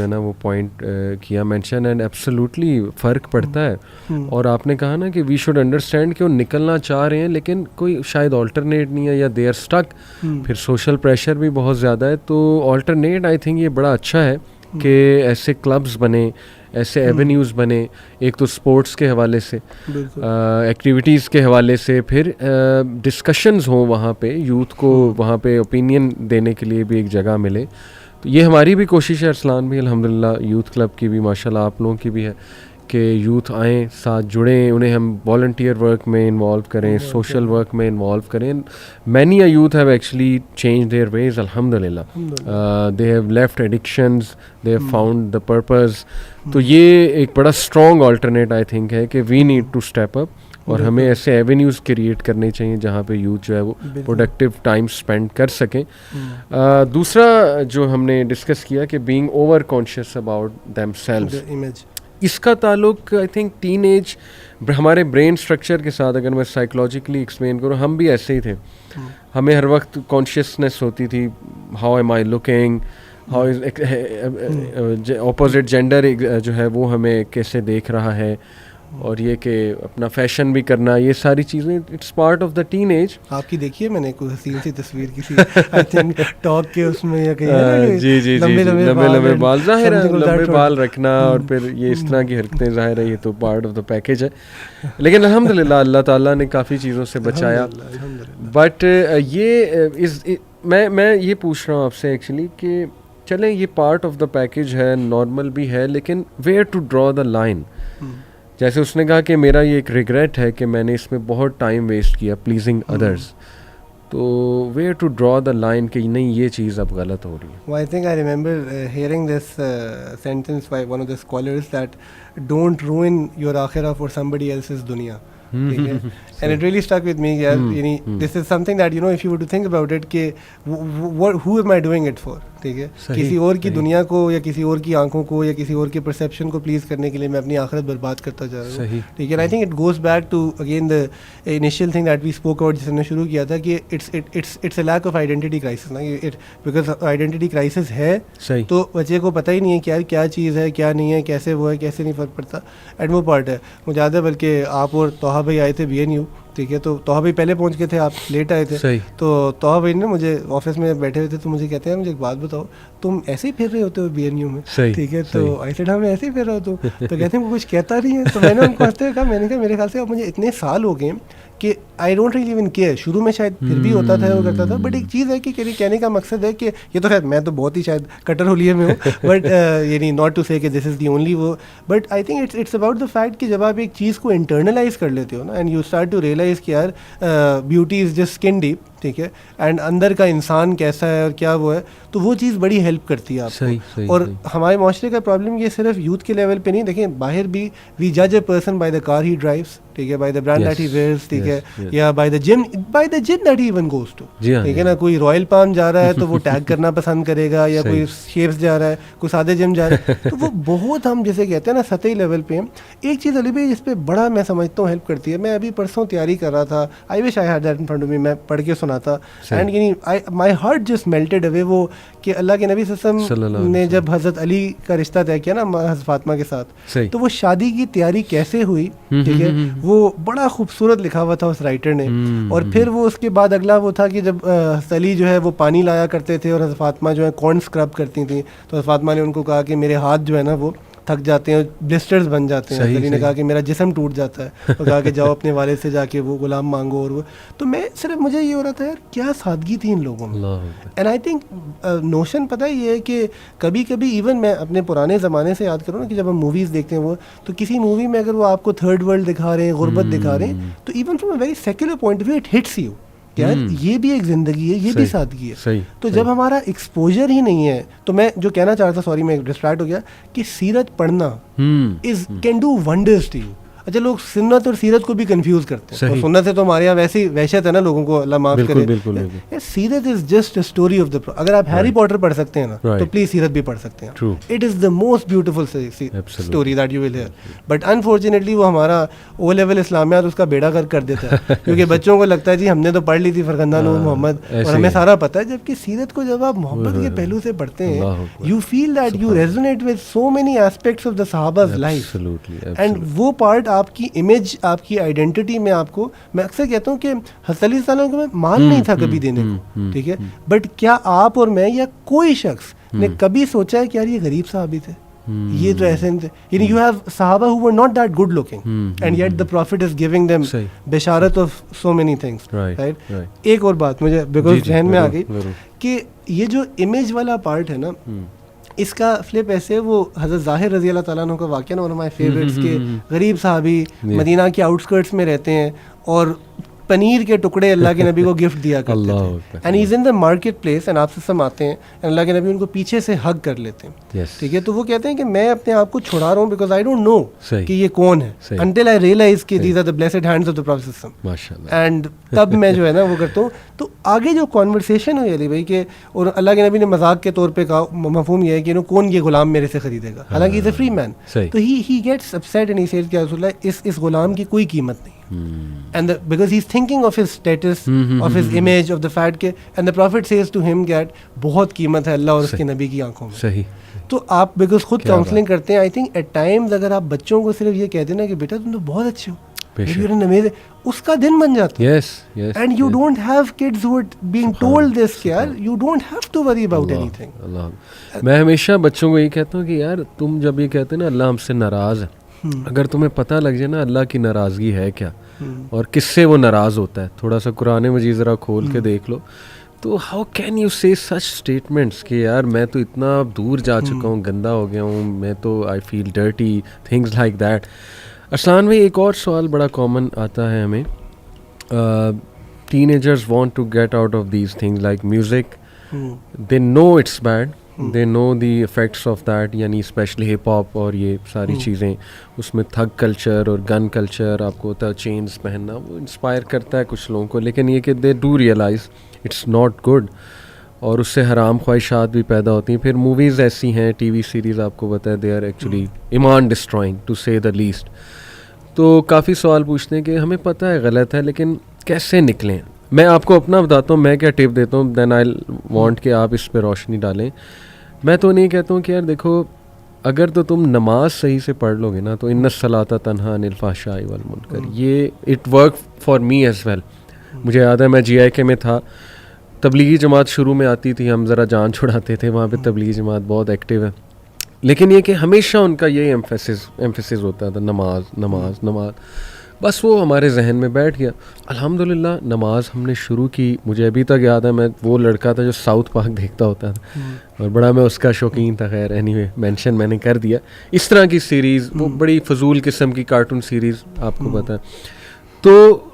ہے نا وہ پوائنٹ کیا مینشن اینڈ ایبسلیوٹلی فرق پڑتا ہے. اور آپ نے کہا نا کہ وی شوڈ انڈرسٹینڈ کہ وہ نکلنا چاہ رہے ہیں لیکن کوئی شاید آلٹرنیٹ نہیں ہے یا دے آر اسٹک. پھر سوشل پریشر بھی بہت زیادہ ہے, تو آلٹرنیٹ آئی تھنک یہ بڑا اچھا ہے کہ ایسے کلبز بنے, ایسے ایونیوز بنے, ایک تو اسپورٹس کے حوالے سے, ایکٹیویٹیز کے حوالے سے, پھر ڈسکشنز ہوں وہاں پہ, یوتھ کو وہاں پہ اوپینین دینے کے لیے بھی ایک جگہ ملے. تو یہ ہماری بھی کوشش ہے ارسلان بھی, الحمدللہ یوتھ کلب کی بھی, ماشاء اللہ آپ لوگوں کی بھی ہے کہ یوتھ آئیں, ساتھ جڑیں, انہیں ہم والنٹیئر ورک میں انوالو کریں, سوشل ورک میں انوالو کریں. Many a youth have actually change their ways الحمدللہ, they have left addictions, they have found the purpose. تو یہ ایک بڑا اسٹرانگ آلٹرنیٹ آئی تھنک ہے کہ we need to step up, اور ہمیں ایسے ایونیوز کریٹ کرنے چاہیے جہاں پہ یوتھ جو ہے وہ پروڈکٹیو ٹائم اسپینڈ کر سکیں. دوسرا جو ہم نے ڈسکس کیا کہ being over conscious about themselves, اس کا تعلق آئی تھنک ٹین ایج ہمارے برین اسٹرکچر کے ساتھ, اگر میں سائیکلوجیکلی ایکسپلین کروں, ہم بھی ایسے ہی تھے. ہمیں ہر وقت کانشیسنیس ہوتی تھی, how am I looking, how opposite gender جو ہے وہ ہمیں کیسے دیکھ رہا ہے, اور یہ کہ اپنا فیشن بھی کرنا, یہ ساری چیزیں it's part of the teenage. آپ کی دیکھیے میں نے کوئی حسین سی تصویر کسی آئی تھنک ٹاک کے اس میں یا کہیں جی جی جی لمبے بال, ظاہر ہے لمبے بال رکھنا اور پھر یہ اس طرح کی حرکتیں, ظاہر ہے یہ تو پارٹ آف دا پیکیج ہے. لیکن الحمدللہ اللہ تعالیٰ نے کافی چیزوں سے بچایا. بٹ یہ میں یہ پوچھ رہا ہوں آپ سے ایکچولی کہ چلیں یہ پارٹ آف دا پیکیج ہے, نارمل بھی ہے, لیکن where to draw the line. جیسے اس نے کہا کہ میرا یہ ایک ریگریٹ ہے کہ میں نے اس میں بہت ٹائم ویسٹ کیا پلیزنگ ادرس, تو where to draw the line کہ نہیں یہ چیز اب غلط ہو رہی ہے. I think I remember hearing this sentence by one of the scholars that don't ruin your akhirah for somebody else's dunya. And it really stuck with me. This is something that, you know, if you were to think about it, کہ who am I doing it for? ٹھیک ہے, کسی اور کی دنیا کو یا کسی اور کی آنکھوں کو یا کسی اور کے پرسیپشن کو پلیز کرنے کے لیے میں اپنی آخرت برباد کرتا جا رہا ہوں. ٹھیک ہے, I think it goes back to again the initial thing that we spoke about, جس نے شروع کیا تھا کہ it's a lack of identity crisis نا, بیکاز آئیڈینٹی کرائسس ہے تو بچے کو پتہ ہی نہیں ہے کہ یار کیا چیز ہے کیا نہیں ہے, کیسے وہ ہے کیسے نہیں فرق پڑتا. اینڈ وہ پارٹ ہے مجھے یاد ہے, بلکہ آپ اور طاہا بھائی آئے تھے BNU, ٹھیک ہے, تو طاہا بھائی پہلے پہنچ گئے تھے, آپ لیٹ آئے تھے. تو طاہا بھائی نے مجھے آفس میں بیٹھے ہوئے تھے تو مجھے کہتے ہیں مجھے ایک بات بتاؤ, تم ایسے ہی پھر رہے ہوتے ہو BNU میں, ٹھیک ہے, تو آئی سیڈ ہاں میں ایسے ہی پھر رہا ہوں. تو کہتے ہیں وہ کچھ کہتا نہیں ہے. تو میں نے ان کو ہنستے ہوئے کہا, میں نے کہا میرے خیال سے اب مجھے اتنے سال ہو گئے کہ I don't really even care. شروع میں شاید پھر بھی ہوتا تھا, وہ کرتا تھا, بٹ ایک چیز ہے کہ کہنے کا مقصد ہے کہ یہ تو خیر میں تو بہت ہی شاید کٹر ہولیے میں ہوں, بٹ یعنی ناٹ ٹو سے کہ دس از دی اونلی وہ, but I think it's about the fact کہ جب آپ ایک چیز کو انٹرنلائز کر لیتے ہو نا, and you start to realize کہ یار beauty is just skin deep, ٹھیک ہے, اینڈ اندر کا انسان کیسا ہے اور کیا وہ ہے, تو وہ چیز بڑی ہیلپ کرتی ہے آپ کو. اور ہمارے معاشرے کا پرابلم یہ صرف یوتھ کے لیول پہ نہیں, دیکھیں باہر بھی وی جج a person by the car he drives, ٹھیک ہے, by the brand that he wears, ٹھیک ہے, یا by the gym that he even goes to, ٹھیک ہے نا. کوئی رائل پالم جا رہا ہے تو وہ ٹیگ کرنا پسند کرے گا, یا کوئی شیپس جا رہا ہے, کوئی سادے جم جا رہا ہے, تو وہ بہت ہم جیسے کہتے ہیں نا سطحی لیول پہ. ایک چیز علی بھائی جس پہ بڑا میں سمجھتا ہوں ہیلپ کرتی ہے, میں ابھی پرسوں تیاری کر رہا تھا, I wish I had that in front of me, میں پڑھ کے سناتا, اینڈ یعنی مائی ہارٹ جسٹ میلٹڈ اوے. وہ کہ اللہ کے نبی صلی اللہ علیہ وسلم نے جب حضرت علی کا رشتہ طے کیا نا حضرت فاطمہ کے ساتھ, تو وہ شادی کی تیاری کیسے ہوئی, ٹھیک ہے, وہ بڑا خوبصورت لکھا ہوا تھا اس رائٹر نے. اور پھر وہ اس کے بعد اگلا وہ تھا کہ جب حضرت علی جو ہے وہ پانی لایا کرتے تھے اور حضرت فاطمہ جو ہے کارن اسکرب کرتی تھیں, تو حضرت فاطمہ نے ان کو کہا کہ میرے ہاتھ جو ہے نا وہ تھک جاتے ہیں, بلسٹرز بن جاتے ہیں. علی نے کہا کہ میرا جسم ٹوٹ جاتا ہے, اور کہا کہ جاؤ اپنے والد سے جا کے وہ غلام مانگو. اور وہ تو میں صرف مجھے یہ ہو رہا تھا یار کیا سادگی تھی ان لوگوں میں. اینڈ آئی تھنک نوشن پتہ یہ ہے کہ کبھی کبھی ایون میں اپنے پرانے زمانے سے یاد کروں نا کہ جب ہم موویز دیکھتے ہیں وہ, تو کسی مووی میں اگر وہ آپ کو تھرڈ ورلڈ دکھا رہے ہیں, غربت دکھا رہے ہیں, تو even from a very secular point of view it hits you یار یہ بھی ایک زندگی ہے, یہ بھی سادگی ہے. تو جب ہمارا ایکسپوجر ہی نہیں ہے, تو میں جو کہنا چاہ رہا تھا, سوری میں ڈسٹریکٹ ہو گیا, کہ سیرت پڑھنا can do wonders to you. اچھا لوگ سنت اور سیرت کو بھی کنفیوز کرتے ہیں. اور سنت سے تو ہمارے یہاں ویسے ہی وحشت ہے نا لوگوں کو, اللہ معاف کرے. سیرت is just a story of the, اگر آپ ہیری پاٹر پڑھ سکتے ہیں نا تو پلیز سیرت بھی پڑھ سکتے ہیں. It is the most beautiful story that you will hear. But unfortunately وہ ہمارا او لیول اسلامیات اس کا بیڑا غرق کر دیتا ہے کیونکہ بچوں کو لگتا ہے جی ہم نے تو پڑھ لی تھی فرخندہ نور محمد اور ہمیں سارا پتہ ہے. جبکہ سیرت کو جب آپ محبت کے پہلو سے پڑھتے ہیں you feel that you resonate with so many aspects of the صحابہ's لائف. اینڈ وہ پارٹ آپ کی امیج, آپ کی آئیڈینٹی میں آپ کو, میں اکثر کہتا ہوں کہ حضرت علی صلی اللہ علیہ وسلم کو مال نہیں تھا کبھی دینے کو, ٹھیک ہے, بٹ کیا آپ اور میں یا کوئی شخص نے کبھی سوچا ہے کہ یار یہ غریب صحابی تھے, یہ تو ایسے نہیں تھے. یعنی یو ہیو صحابہ who were not that good looking and yet the prophet is giving them بشارت of so many things, right. ایک اور بات مجھے بیکاز ذہن میں آ گئی کہ یہ جو امیج والا پارٹ ہے نا, اس کا فلپ ایسے, وہ حضرت ظاہر رضی اللہ تعالیٰ عنہ کا واقعہ نا, ون آف مائی فیوریٹس, کے غریب صحابی مدینہ کے آؤٹ اسکرٹس میں رہتے ہیں اور پنیر کے ٹکڑے اللہ کے نبی کو گفٹ دیا کرتے تھے. And he is in the market place and آپ سے سم آتے ہیں, اللہ کے نبی ان کو پیچھے سے ہگ کر لیتے ہیں, ٹھیک ہے. تو وہ کہتے ہیں کہ میں اپنے آپ کو چھڑا رہا ہوں بیکاز آئی ڈونٹ نو کہ یہ کون ہے, انٹل آئی ریئلائز کہ these are the blessed hands of the prophet صلی اللہ علیہ وسلم. اینڈ تب میں جو ہے نا وہ کرتا ہوں. تو آگے جو کانورسیشن ہوئی علی بھائی کہ, اور اللہ کے نبی نے مذاق کے طور پہ کہا, مفہوم یہ ہے کہ کون یہ غلام میرے سے خریدے گا, حالانکہ از اے فری مین. تو he gets upset and he says کہ رسول اللہ اس غلام کی کوئی قیمت نہیں. And because he's thinking of his status, of his image, of the fact کہ, and the prophet says to him that بہت قیمت ہے اللہ اور اس کے نبی کی آنکھوں میں. صحیح. تو آپ بیکاز خود کاؤنسلنگ کرتے ہیں, آئی تھنک ایٹ ٹائمز اگر آپ بچوں کو صرف یہ کہہ دیں نا کہ بیٹا تم تو بہت اچھے ہو, اس کا دن بن جاتا ہے. And you don't have kids who being told this کہ یار you don't have to worry about anything. میں ہمیشہ بچوں کو یہی کہتا ہوں کہ یار تم جب یہ کہتے ہیں نا اللہ ہم سے ناراض ہے, اگر تمہیں پتہ لگ جائے نا اللہ کی ناراضگی ہے کیا اور کس سے وہ ناراض ہوتا ہے, تھوڑا سا قرآن مجید ذرا کھول کے دیکھ لو, تو ہاؤ کین یو سے سچ اسٹیٹمنٹس کہ یار میں تو اتنا دور جا چکا ہوں, گندا ہو گیا ہوں, میں تو I feel dirty, things like that. Arslan بھائی ایک اور سوال بڑا کامن آتا ہے ہمیں, teenagers want to get out of these things like music, they know it's bad, they know the effects of that, یعنی اسپیشلی ہپ ہاپ اور یہ ساری چیزیں, اس میں تھگ کلچر اور گن کلچر آپ کو ہوتا ہے, چینز پہننا, وہ انسپائر کرتا ہے کچھ لوگوں کو, لیکن یہ کہ they do realize it's not good, اور اس سے حرام خواہشات بھی پیدا ہوتی ہیں. پھر موویز ایسی ہیں, ٹی وی سیریز آپ کو بتائے, دے آر ایکچولی ایمان ڈسٹرائنگ ٹو سے دا لیسٹ. تو کافی سوال پوچھتے ہیں کہ ہمیں پتہ ہے غلط ہے لیکن کیسے نکلیں. میں آپ کو اپنا بتاتا ہوں, میں کیا ٹپ دیتا ہوں, دین آئی وانٹ کہ آپ اس پہ روشنی ڈالیں. میں تو نہیں کہتا ہوں کہ یار دیکھو اگر تو تم نماز صحیح سے پڑھ لو گے نا تو ان الصلاۃ تنہا عن الفحشاء والمنکر, یہ it work for me as well. مجھے یاد ہے میں جی آئی کے میں تھا, تبلیغی جماعت شروع میں آتی تھی, ہم ذرا جان چھڑاتے تھے, وہاں پہ تبلیغی جماعت بہت ایکٹیو ہے, لیکن یہ کہ ہمیشہ ان کا یہی ایمفیسس ہوتا تھا, نماز نماز نماز, بس وہ ہمارے ذہن میں بیٹھ گیا. الحمدللہ نماز ہم نے شروع کی, مجھے ابھی تک یاد ہے, میں وہ لڑکا تھا جو ساؤتھ پارک دیکھتا ہوتا تھا اور بڑا میں اس کا شوقین تھا. خیر اینی وے مینشن میں نے کر دیا. اس طرح کی سیریز, وہ بڑی فضول قسم کی کارٹون سیریز آپ کو پتہ ہے, تو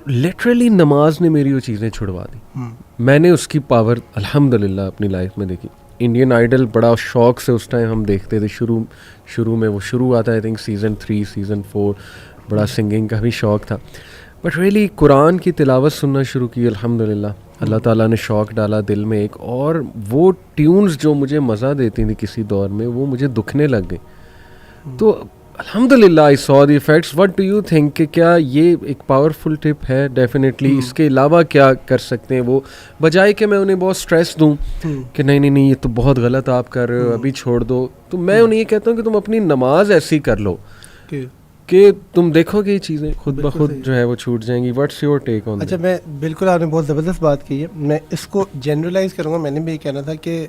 لٹرلی نماز نے میری وہ چیزیں چھڑوا دی. میں نے اس کی پاور الحمدللہ اپنی لائف میں دیکھی. انڈین آئیڈل بڑا شوق سے اس ٹائم ہم دیکھتے تھے, شروع میں وہ شروع آتا ہے آئی تھنک سیزن 3 سیزن 4, بڑا سنگنگ کا بھی شوق تھا. بٹ ریئلی قرآن کی تلاوت سننا شروع کی, الحمدللہ اللہ تعالیٰ نے شوق ڈالا دل میں ایک, اور وہ ٹیونز جو مجھے مزہ دیتی تھیں کسی دور میں وہ مجھے دکھنے لگ گئی. تو الحمدللہ I saw the effects. What do you think کہ کیا یہ ایک پاورفل ٹپ ہے؟ ڈیفینیٹلی. اس کے علاوہ کیا کر سکتے ہیں وہ, بجائے کہ میں انہیں بہت اسٹریس دوں کہ نہیں یہ تو بہت غلط آپ کر رہے ہو, ابھی چھوڑ دو, تو میں انہیں یہ کہتا ہوں کہ تم اپنی نماز ایسی کر لو کہ تم دیکھو کہ یہ چیزیں خود بخود جو ہے وہ چھوٹ جائیں گی. واٹس یور ٹیک آن؟ اچھا, میں بالکل, آپ نے بہت زبردست بات کی ہے, میں اس کو جنرلائز کروں گا. میں نے بھی یہ کہنا تھا کہ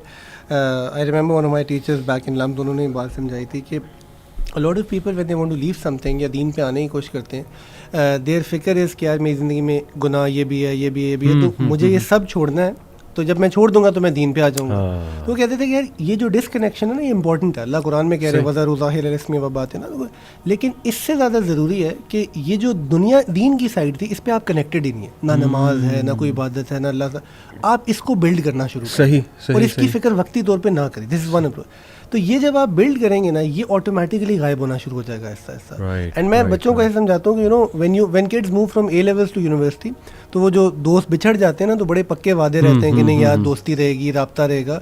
I remember one of my teachers back in LUMS, انہوں نے بات سمجھائی تھی کہ a lot of people when they want to leave something یا دین پہ آنے کی کوشش کرتے ہیں, دیر فکر از کہ یار میری زندگی میں گناہ یہ بھی ہے, یہ بھی ہے, یہ بھی ہے, تو مجھے یہ سب چھوڑنا ہے, تو جب میں چھوڑ دوں گا تو میں دین پہ آ جاؤں گا. تو وہ کہتے تھے کہ یار یہ جو ڈسکنیکشن ہے نا یہ امپورٹنٹ ہے. اللہ قرآن میں کہہ رہے ہیں وَذَرُوا ظَاهِرَ الْإِثْمِ وَبَاطِنَهُ نا, لیکن اس سے زیادہ ضروری ہے کہ یہ جو دنیا دین کی سائڈ تھی اس پہ آپ کنیکٹڈ ہی نہیں ہیں, نہ نماز ہے, نہ کوئی عبادت ہے, نہ اللہ سے, آپ اس کو بلڈ کرنا شروع کریں اور اس کی فکر وقتی طور پہ نہ کریں. دس از ون اپروچ. تو یہ جب آپ بلڈ کریں گے نا یہ آٹومیٹکلی غائب ہونا شروع ہو جائے گا آہستہ آہستہ. اینڈ میں بچوں کو ایسے سمجھاتا ہوں کہ when kids move from A levels to university, تو وہ جو دوست بچھڑ جاتے ہیں نا تو بڑے پکے وعدے رہتے ہیں کہ نہیں یار دوستی رہے گی, رابطہ رہے گا,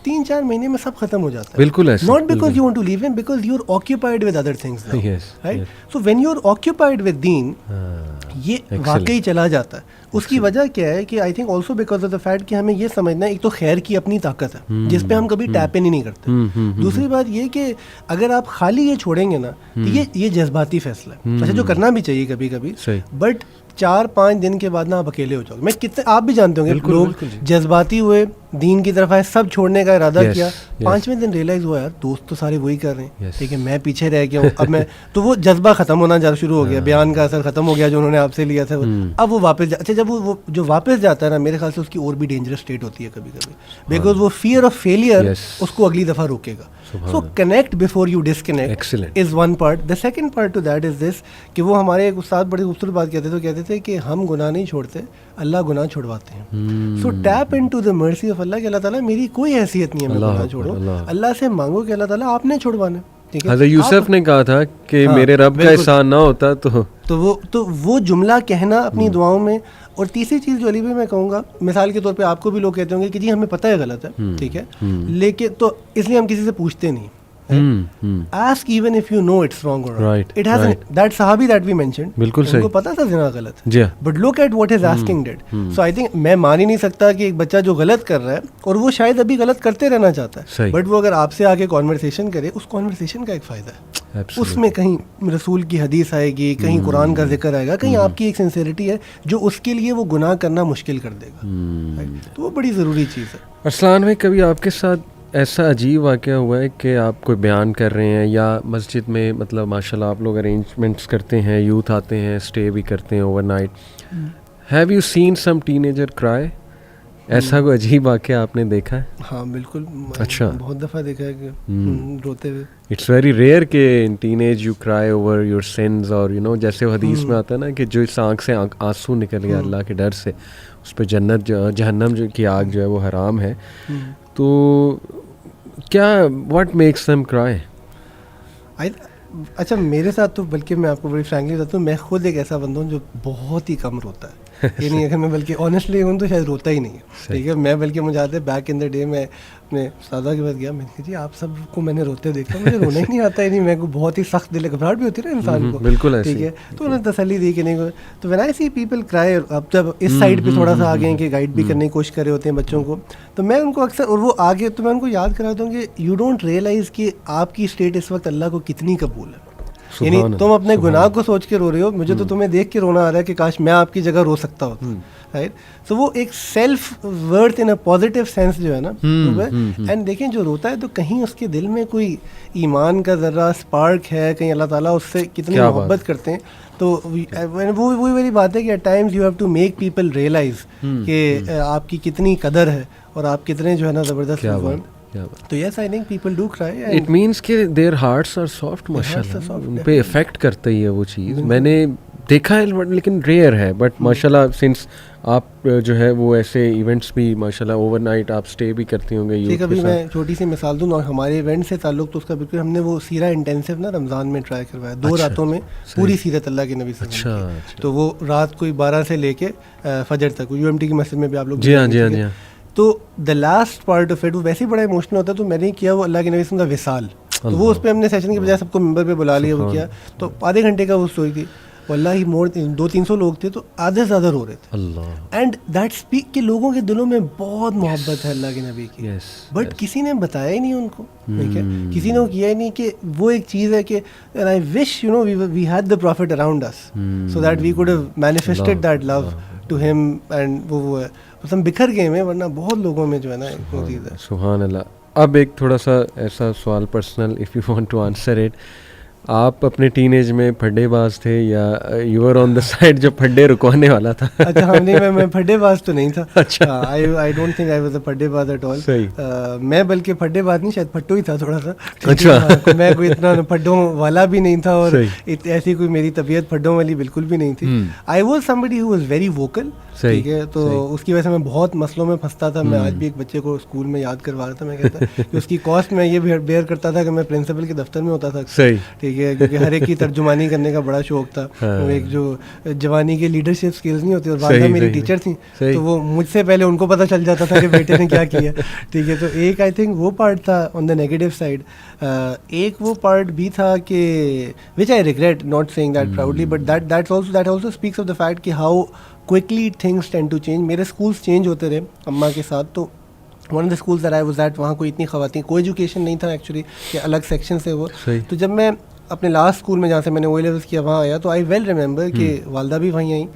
3-4 مہینے میں سب ختم ہو جاتا ہے. بالکل ایسے, not because you want to leave him, because you are occupied with other things, right. So when you are occupied with them, یہ واقعی چلا جاتا ہے. اس کی وجہ کیا ہے کہ I think also because of the fact کہ ہمیں یہ سمجھنا ہے ایک تو خیر کی اپنی طاقت ہے جس پہ ہم کبھی ٹیپ ان ہی نہیں کرتے. دوسری بات یہ کہ اگر آپ خالی یہ چھوڑیں گے نا تو یہ جذباتی فیصلہ ہے, اچھا جو کرنا بھی چاہیے کبھی کبھی, بٹ 4-5 دن کے بعد نا آپ اکیلے ہو جاؤ گے. میں کتنے آپ بھی جانتے ہوں گے لوگ جذباتی ہوئے, دین کی طرف آئے, سب چھوڑنے کا ارادہ کیا, 5ویں دن ریئلائز ہوا یار دوست تو سارے وہی کر رہے ہیں, ٹھیک ہے میں پیچھے رہ گیا ہوں. اب میں تو وہ جذبہ ختم ہونا شروع ہو گیا, بیان کا اثر ختم ہو گیا جو انہوں نے آپ سے لیا تھا. اب وہ واپس, اچھا جب وہ جو واپس جاتا ہے نا میرے خیال سے اس کی اور بھی ڈینجرس اسٹیٹ ہوتی ہے کبھی کبھی, بیکاز وہ فیئر آف فیلئر اس کو اگلی دفعہ روکے گا. So connect before you disconnect is one part. The second part to that is this کہ وہ ہمارے ایک استاد بڑی خوبصورت بات کہتے تھے کہ ہم گناہ نہیں چھوڑتے, اللہ گناہ چھڑواتے ہیں. سو tape in to the mercy of اللہ کہ اللہ تعالیٰ میری کوئی حیثیت نہیں ہے میں گناہ چھوڑوں, اللہ سے مانگو کہ اللہ تعالیٰ آپ نے چھڑوانا. حضرت یوسف نے کہا تھا کہ میرے رب کا احسان نہ ہوتا تو وہ جملہ کہنا اپنی دعاؤں میں. اور تیسری چیز جو علی بھائی میں کہوں گا, مثال کے طور پہ آپ کو بھی لوگ کہتے ہوں گے کہ جی ہمیں پتہ ہے غلط ہے, ٹھیک ہے, لیکن تو اس لیے ہم کسی سے پوچھتے نہیں. Ask even if you know it's wrong or right. It hasn't. That Sahabi that we mentioned, بالکل صحیح, ان کو پتا تھا زنا غلط ہے, but look at what his asking did. So I think میں مان ہی نہیں سکتا کہ ایک بچہ جو غلط کر رہا ہے اور وہ شاید ابھی غلط کرتے رہنا چاہتا ہے, بٹ وہ اگر آپ سے آ کے کانورسیشن کرے, اس کانورسیشن کا ایک فائدہ ہے, اس میں کہیں رسول کی حدیث آئے گی, کہیں قرآن کا ذکر آئے گا, کہیں آپ کی ایک سنسیریٹی ہے جو اس کے لیے وہ گناہ کرنا مشکل کر دے گا. تو وہ بڑی ضروری چیز ہے. ارسلان بھائی کبھی آپ کے ساتھ ایسا عجیب واقعہ ہوا ہے کہ آپ کوئی بیان کر رہے ہیں یا مسجد میں مطلب ماشاء اللہ آپ لوگ ارینجمنٹس کرتے ہیں, یوتھ آتے ہیں, اسٹے بھی کرتے ہیں over night, have you seen some ten ager کرائے؟ ایسا کوئی عجیب واقعہ آپ نے دیکھا ہے؟ ہاں بالکل, اچھا بہت دفعہ دیکھا ہے کہ روتے ہوئے. اٹس ویری ریئر کہ ان ٹین ایج یو کرائے اوور یور سنز, اور یو نو جیسے وہ حدیث میں آتا ہے نا کہ جو اس آنکھ سے آنسو نکل گیا اللہ کے ڈر سے, اس پہ جنت جہنم کی آگ جو ہے وہ حرام ہے. تو کیا واٹ میکس دیم کرائے؟ اچھا میرے ساتھ تو بلکہ میں آپ کو بڑی فرینکلی بتاتا ہوں, میں خود ایک ایسا بندہ ہوں جو بہت ہی کم روتا ہے. یہ نہیں ہے کہ میں بلکہ آنیسٹلی ہوں تو شاید روتا ہی نہیں ہے, ٹھیک ہے. میں بلکہ مجھے آتے بیک ان دا ڈے میں اپنے استادہ کے پاس گیا, میں نے کہا جی آپ سب کو میں نے روتے دیکھا, مجھے رونا ہی نہیں آتا ہے. نہیں میرے کو بہت ہی سخت دل گھبراہٹ بھی ہوتی ہے نا انسان کو, بالکل, ٹھیک ہے. تو انہوں نے تسلی دی کہ نہیں. تو وین آئی سی پیپل کرائے, اب جب اس سائڈ پہ تھوڑا سا آگے ہیں کہ گائیڈ بھی کرنے کی کوشش کر رہے ہوتے ہیں بچوں کو, تو میں ان کو اکثر, اور وہ آگے تو میں ان کو یاد کراتا ہوں کہ یو ڈونٹ ریئلائز کہ آپ کی اسٹیٹ اس وقت اللہ کو کتنی قبول ہے. یعنی تم اپنے گناہ کو سوچ کے رو رہے ہو, مجھے تو تمہیں دیکھ کے رونا آ رہا ہے کہ کاش میں آپ کی جگہ رو سکتا ہوتا, رائٹ. سو وہ ایک self worth in a positive sense جو ہے نا, اینڈ دیکھیں جو روتا ہے تو کہیں اس کے دل میں کوئی ایمان کا ذرہ اسپارک ہے, کہیں اللہ تعالیٰ اس سے کتنی محبت کرتے ہیں. تو وہی میری بات ہے کہ at times you have to make people realize کہ آپ کی کتنی قدر ہے اور آپ کتنے جو ہے نا زبردست. تو یس آئی تھنک پیپل ڈو کرائی, اٹ مینس کہ دیئر ہارٹس آر سافٹ, ماشاء اللہ ان پہ افیکٹ کرتا ہی ہے وہ چیز. میں نے دیکھا ہے لیکن ریئر ہے, بٹ ماشاء اللہ سنس آپ جو ہے وہ ایسے ایونٹس بھی ماشاء اللہ اوور نائٹ آپ اسٹے بھی کرتے ہوں گے. کبھی میں چھوٹی سی مثال دوں, اور ہمارے ایونٹ سے تعلق تو اس کا بالکل, ہم نے وہ سیرہ انٹینسو نا رمضان میں ٹرائی کروایا, 2 راتوں میں پوری سیرت اللہ کے نبی صلی اللہ علیہ وسلم. تو وہ رات کوئی 12 سے لے کے فجر تک, یو ایم ٹی کی مسجد میں بھی آپ لوگ. جی ہاں, جی ہاں, جی ہاں. تو the last part of it وہ ویسے ہی بڑا ایموشنل ہوتا ہے, تو میں نے کیا وہ اللہ کے نبی کا وصال, تو وہ اس پہ ہم نے سیشن کے بجائے سب کو ممبر پہ بلا لیا, وہ کیا تو آدھے گھنٹے کا وہ اسٹوری تھی. واللہ ہی مور 200-300 لوگ تھے, تو آدھے سے زیادہ رو رہے تھے. اینڈ دیٹ اسپیک کہ لوگوں کے دلوں میں بہت محبت ہے اللہ کے نبی کی, بٹ کسی نے بتایا ہی نہیں ان کو, ٹھیک ہے, کسی نے وہ کیا ہی نہیں کہ وہ ایک چیز ہے کہ I wish you know we had the prophet around us so that we could have manifested that love to him, and وہ بس ہم بکھر گئے ہیں, ورنہ بہت لوگوں میں جو ہے نا وہ چیز ہے. سبحان اللہ. اب ایک تھوڑا سا ایسا سوال personal, if you want to answer it, آپ اپنے ٹین ایج میں پھڈے باز تھے یا you are on the side جو پھڈے رکوانے والا تھا؟ اچھا ہم نہیں, میں پھڈے باز تو نہیں تھا. اچھا I don't think I was a پھڈے باز ایٹ آل. میں بلکہ پھڈے باز نہیں, شاید پھٹو ہی تھا تھوڑا سا. اچھا میں کوئی اتنا پھڈوں والا بھی نہیں تھا, اور ایسی کوئی میری طبیعت پھڈوں والی بالکل بھی نہیں تھی. I was somebody who was very vocal, ٹھیک ہے. تو اس کی وجہ سے میں بہت مسئلوں میں پھنستا تھا. میں آج بھی ایک بچے کو اسکول میں یاد کروا رہا تھا, میں کہتا کہ اس کی کاسٹ میں یہ بیئر کرتا تھا کہ میں پرنسپل کے دفتر میں ہوتا تھا. ٹھیک ہے, کیونکہ ہر ایک کی ترجمانی کرنے کا بڑا شوق تھا. ایک جو جوانی کے لیڈرشپ اسکلز نہیں ہوتی, اور والدہ میری ٹیچر تھیں تو وہ مجھ سے پہلے ان کو پتہ چل جاتا تھا کہ بیٹے نے کیا کیا. ٹھیک ہے, تو ایک آئی تھنک وہ پارٹ تھا آن دا نیگیٹو سائڈ. ایک وہ پارٹ بھی تھا کہ which I regret not seeing that proudly, but that also speaks of the fact کہ how quickly things tend to change. میرے اسکولس چینج ہوتے رہے اماں کے ساتھ. تو one of the schools that I was that, وہاں کوئی اتنی خواتین, کوئی ایجوکیشن نہیں تھا ایکچولی, کہ الگ سیکشن سے وہ. تو جب میں اپنے لاسٹ اسکول میں جہاں سے میں نے او لیولس کیا وہاں آیا, تو آئی ویل ریممبر کہ والدہ بھی وہیں آئیں.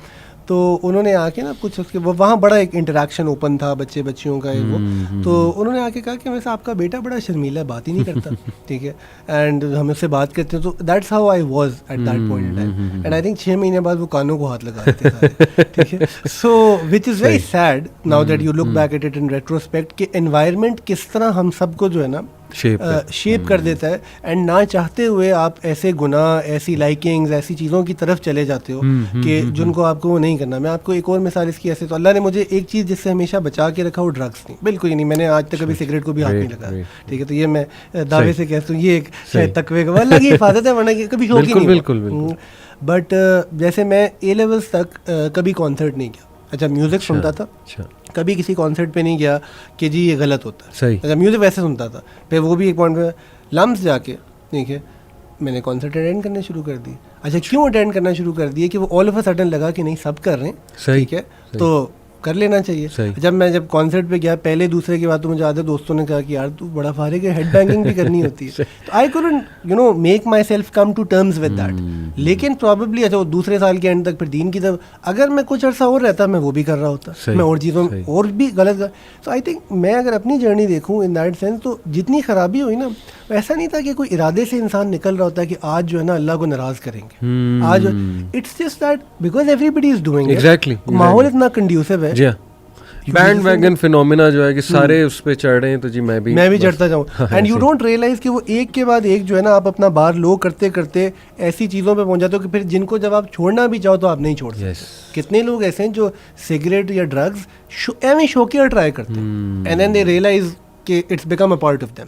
تو انہوں نے آ کے نا کچھ اس کے وہاں بڑا ایک انٹریکشن اوپن تھا بچے بچیوں کا وہ. تو انہوں نے آ کے کہا کہ ویسے آپ کا بیٹا بڑا شرمیلا ہے, بات ہی نہیں کرتا. ٹھیک ہے, اینڈ ہم اس سے بات کرتے ہیں. تو that's how I was at that point in time. And I think 6 مہینے بعد وہ کانوں کو ہاتھ لگا دیتے تھے. ٹھیک ہے, so which is very sad now that you look back at it in retrospect, کہ انوائرمنٹ کس طرح ہم سب کو جو ہے نا شیپ کر دیتا ہے. اینڈ نہ چاہتے ہوئے آپ ایسے گناہ, ایسی لائکنگز, ایسی چیزوں کی طرف چلے جاتے ہو کہ جن کو آپ کو وہ نہیں کرنا. میں آپ کو ایک اور مثال اس کی ایسے, تو اللہ نے مجھے ایک چیز جس سے ہمیشہ بچا کے رکھا, وہ ڈرگس نہیں, بالکل ہی نہیں. میں نے آج تک کبھی سگریٹ کو بھی ہاتھ نہیں لگایا. ٹھیک ہے, تو یہ میں دعوے سے کہتا ہوں, یہ ایک شاید تقوی کا اللہ کی حفاظت ہے, ورنہ کبھی شوق ہی نہیں. بٹ جیسے میں اے لیولس تک کبھی کانسرٹ نہیں کیا. اچھا, میوزک سنتا تھا, کبھی کسی کانسرٹ پہ نہیں گیا کہ جی یہ غلط ہوتا ہے. اچھا, میوزک ویسے سنتا تھا, پھر وہ بھی ایک پوائنٹ پہ لمس جا کے ٹھیک ہے میں نے کانسرٹ اٹینڈ کرنے شروع کر دی. اچھا, کیوں اٹینڈ کرنا شروع کر دیے کہ وہ آل آف اے سڈن لگا کہ نہیں سب کر رہے ہیں, ٹھیک ہے, تو کر لینا چاہیے. جب کانسرٹ پہ گیا پہلے دوسرے کے بعد, تو مجھے آدھے دوستوں نے کہا کہ یار تو بڑا فارغ ہے, ہیڈ بینگنگ بھی کرنی ہوتی ہے. تو I couldn't make myself come to terms with that. لیکن پرابیبلی اچھا وہ دوسرے سال کے اینڈ تک پھر دین کی طرف اگر میں کچھ عرصہ اور رہتا میں وہ بھی کر رہا ہوتا, میں اور چیزوں میں اور بھی غلط. سو آئی تھنک میں اگر اپنی جرنی دیکھوں ان دیٹ سینس, تو جتنی خرابی ہوئی نا, ایسا نہیں تھا کہ کوئی ارادے سے انسان نکل رہا ہوتا ہے کہ آج جو ہے نا اللہ کو ناراض کریں گے. آج it's just that because everybody is doing it, ماحول اتنا کنڈیوسو ہے. بینڈ ویگن فینومینا جو ہے کہ سارے اس پہ چڑھ رہے ہیں, تو جی میں بھی چڑھتا جاؤں. اینڈ یو ڈونٹ ریئلائز کہ وہ ایک کے بعد ایک جو ہے نا آپ اپنا بار لو کرتے کرتے ایسی چیزوں پہ پہنچ جاتے ہو کہ پھر جن کو جب آپ چھوڑنا بھی چاہو تو آپ نہیں چھوڑ سکتے. کتنے لوگ ایسے ہیں جو سگریٹ یا ڈرگز ایویں شوقیہ ٹرائی کرتے ہیں, اینڈ دین دے ریئلائز کہ it's become a part of them.